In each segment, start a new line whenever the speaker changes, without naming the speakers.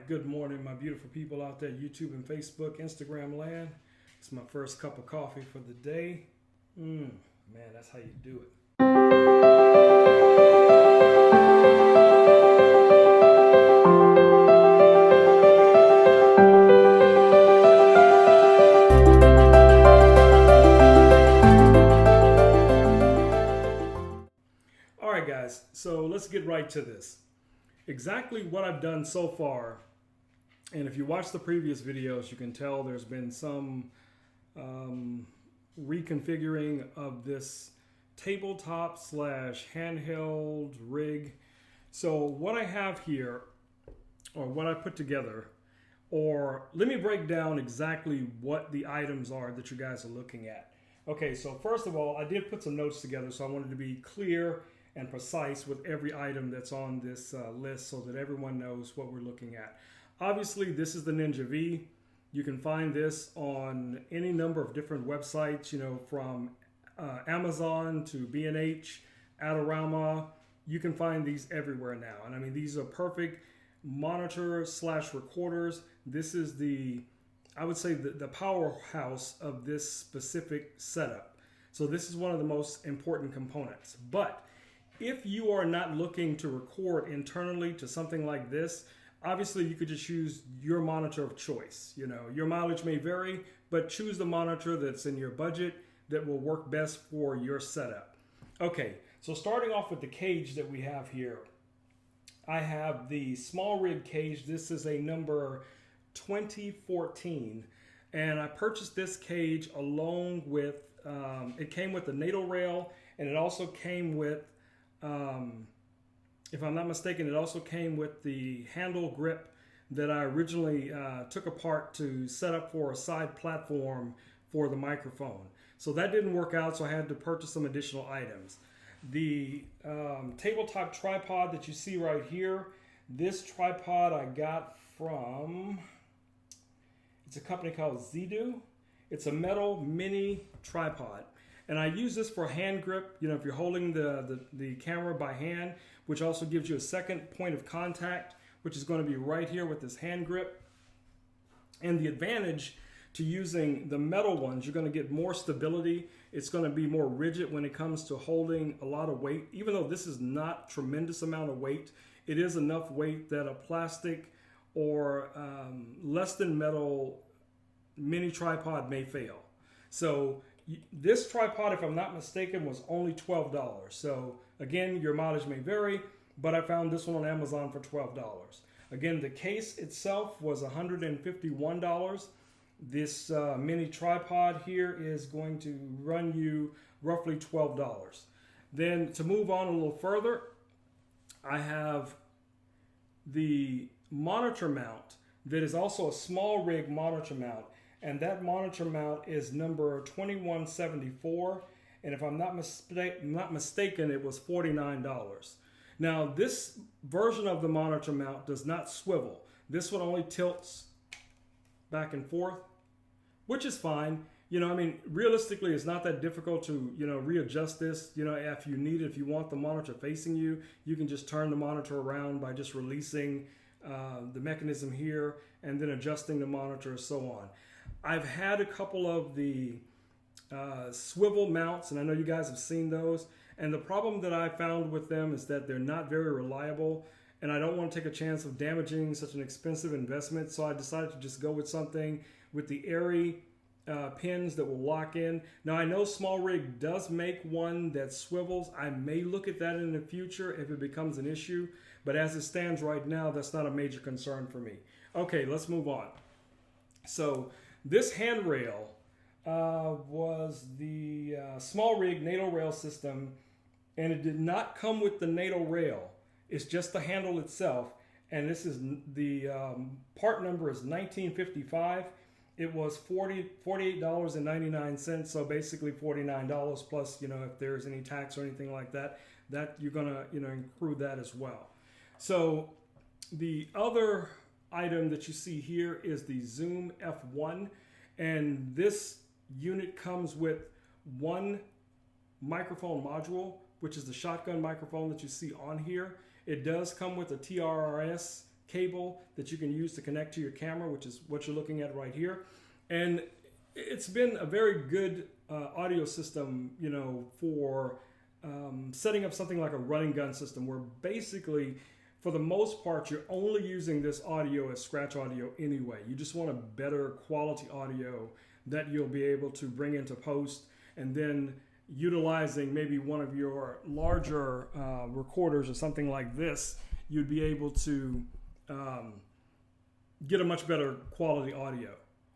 right, good morning, my beautiful people out there, YouTube and Facebook, Instagram land. It's my first cup of coffee for the day. Man, that's how you do it. All right, guys, so let's get right to this. Exactly what I've done so far, and if you watch the previous videos, you can tell there's been some reconfiguring of this tabletop / handheld rig. So what I have here, or what I put together, or let me break down exactly what the items are that you guys are looking at. Okay, so first of all, I did put some notes together, so I wanted to be clear and precise with every item that's on this list so that everyone knows what we're looking at. Obviously, this is the Ninja V. You can find this on any number of different websites, you know, from Amazon to B&H, Adorama. You can find these everywhere now. And I mean, these are perfect monitor / recorders. This is I would say the powerhouse of this specific setup. So this is one of the most important components. But if you are not looking to record internally to something like this, obviously you could just use your monitor of choice. You know, your mileage may vary, but choose the monitor that's in your budget that will work best for your setup. Okay, so starting off with the cage that we have here, I have the small rig cage. This is a number 2014, and I purchased this cage along with, it came with the Nato rail, and it also came with, if I'm not mistaken, it also came with the handle grip that I originally took apart to set up for a side platform for the microphone. So that didn't work out, so I had to purchase some additional items. The tabletop tripod that you see right here, this tripod I got from, it's a company called Zedu. It's a metal mini tripod. And I use this for hand grip, you know, if you're holding the camera by hand, which also gives you a second point of contact, which is going to be right here with this hand grip. And the advantage to using the metal ones, you're going to get more stability. It's going to be more rigid when it comes to holding a lot of weight. Even though this is not tremendous amount of weight, it is enough weight that a plastic or less than metal mini tripod may fail. So this tripod, if I'm not mistaken, was only $12. So again, your mileage may vary, but I found this one on Amazon for $12. Again, the case itself was $151. This mini tripod here is going to run you roughly $12. Then to move on a little further, I have the monitor mount that is also a small rig monitor mount. And that monitor mount is number 2174. And if I'm not mistaken, it was $49. Now, this version of the monitor mount does not swivel. This one only tilts back and forth, which is fine. You know, I mean, realistically, it's not that difficult to, you know, readjust this. You know, if you need it, if you want the monitor facing you, you can just turn the monitor around by just releasing the mechanism here and then adjusting the monitor, so on. I've had a couple of the swivel mounts, and I know you guys have seen those. And the problem that I found with them is that they're not very reliable, and I don't want to take a chance of damaging such an expensive investment. So I decided to just go with something with the airy pins that will lock in. Now, I know Small Rig does make one that swivels. I may look at that in the future if it becomes an issue, but as it stands right now, that's not a major concern for me. Okay, let's move on. So this handrail was the Small Rig Nato rail system, and it did not come with the Nato rail. It's just the handle itself, and this is the part number is 1955. It was $48.99, so basically $49 plus, you know, if there's any tax or anything like that, that you're gonna, you know, include that as well. So the other item that you see here is the Zoom F1, and this unit comes with one microphone module, which is the shotgun microphone that you see on here. It does come with a TRRS cable that you can use to connect to your camera, which is what you're looking at right here. And it's been a very good audio system, you know, for setting up something like a running gun system, where basically, for the most part, you're only using this audio as scratch audio anyway. You just want a better quality audio that you'll be able to bring into post, and then utilizing maybe one of your larger recorders or something like this, you'd be able to get a much better quality audio.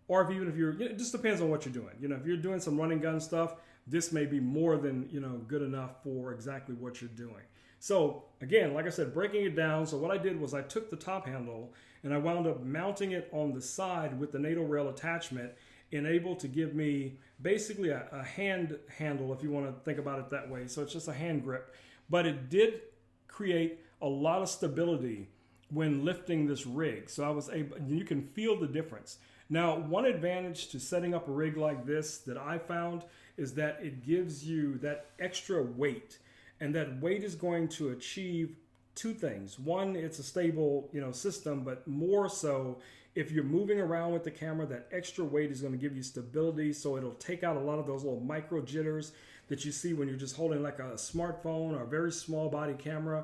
Or if even if you're, it just depends on what you're doing. You know, if you're doing some running gun stuff, this may be more than, you know, good enough for exactly what you're doing. So again, like I said, breaking it down. So what I did was I took the top handle and I wound up mounting it on the side with the NATO rail attachment, enabled to give me basically a hand handle, if you want to think about it that way. So it's just a hand grip, but it did create a lot of stability when lifting this rig. So I was able, you can feel the difference. Now, one advantage to setting up a rig like this that I found is that it gives you that extra weight, and that weight is going to achieve two things. One, it's a stable, you know, system, but more so, if you're moving around with the camera, that extra weight is going to give you stability, so it'll take out a lot of those little micro jitters that you see when you're just holding like a smartphone or a very small body camera.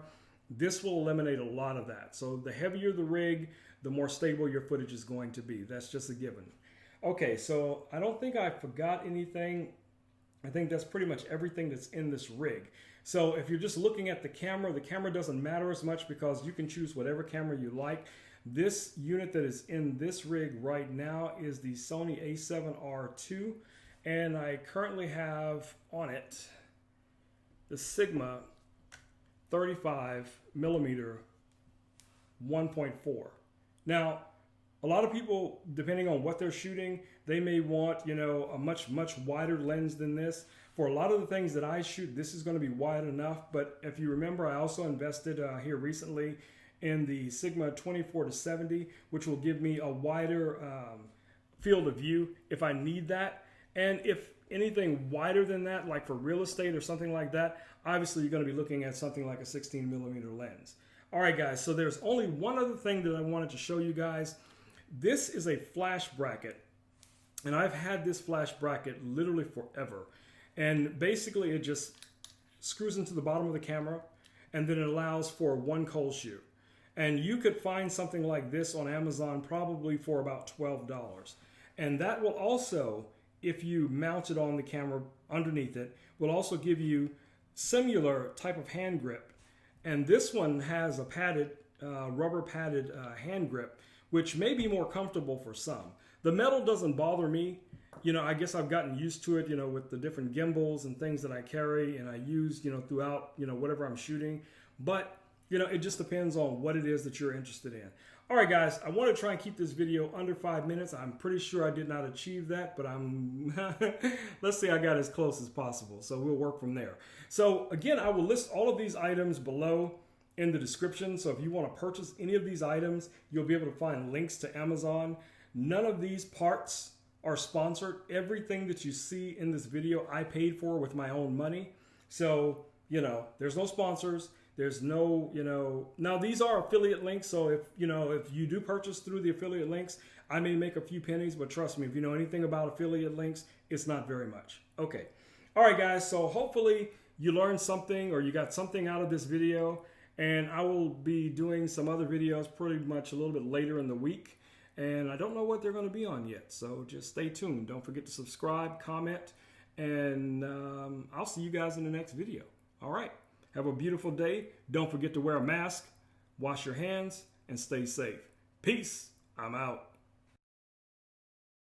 This will eliminate a lot of that. So the heavier the rig, the more stable your footage is going to be. That's just a given. Okay, so I don't think I forgot anything. I think that's pretty much everything that's in this rig. So if you're just looking at the camera doesn't matter as much because you can choose whatever camera you like. This unit that is in this rig right now is the Sony a7R II, and I currently have on it the Sigma 35mm 1.4. Now, a lot of people, depending on what they're shooting, they may want, you know, a much wider lens than this. For a lot of the things that I shoot, this is going to be wide enough. But if you remember, I also invested here recently in the Sigma 24-70, which will give me a wider field of view if I need that. And if anything wider than that, like for real estate or something like that, obviously you're going to be looking at something like a 16mm lens. All right, guys, so there's only one other thing that I wanted to show you guys. This is a flash bracket, and I've had this flash bracket literally forever. And basically it just screws into the bottom of the camera, and then it allows for one cold shoot. And you could find something like this on Amazon probably for about $12. And that will also, if you mount it on the camera underneath it, will also give you similar type of hand grip. And this one has a padded, rubber padded hand grip, which may be more comfortable for some. The metal doesn't bother me. You know, I guess I've gotten used to it, you know, with the different gimbals and things that I carry and I use, you know, throughout, you know, whatever I'm shooting. But, you know, it just depends on what it is that you're interested in. All right, guys, I want to try and keep this video under 5 minutes. I'm pretty sure I did not achieve that, but let's see, I got as close as possible. So we'll work from there. So again, I will list all of these items below in the description. So if you want to purchase any of these items, you'll be able to find links to Amazon. None of these parts are sponsored. Everything that you see in this video, I paid for with my own money. So, you know, there's no sponsors. There's no, you know, now these are affiliate links. So if, you know, if you do purchase through the affiliate links, I may make a few pennies, but trust me, if you know anything about affiliate links, it's not very much. Okay. All right, guys. So hopefully you learned something or you got something out of this video, and I will be doing some other videos pretty much a little bit later in the week. And I don't know what they're going to be on yet. So just stay tuned. Don't forget to subscribe, comment, and I'll see you guys in the next video. All right. Have a beautiful day. Don't forget to wear a mask, wash your hands, and stay safe. Peace. I'm out.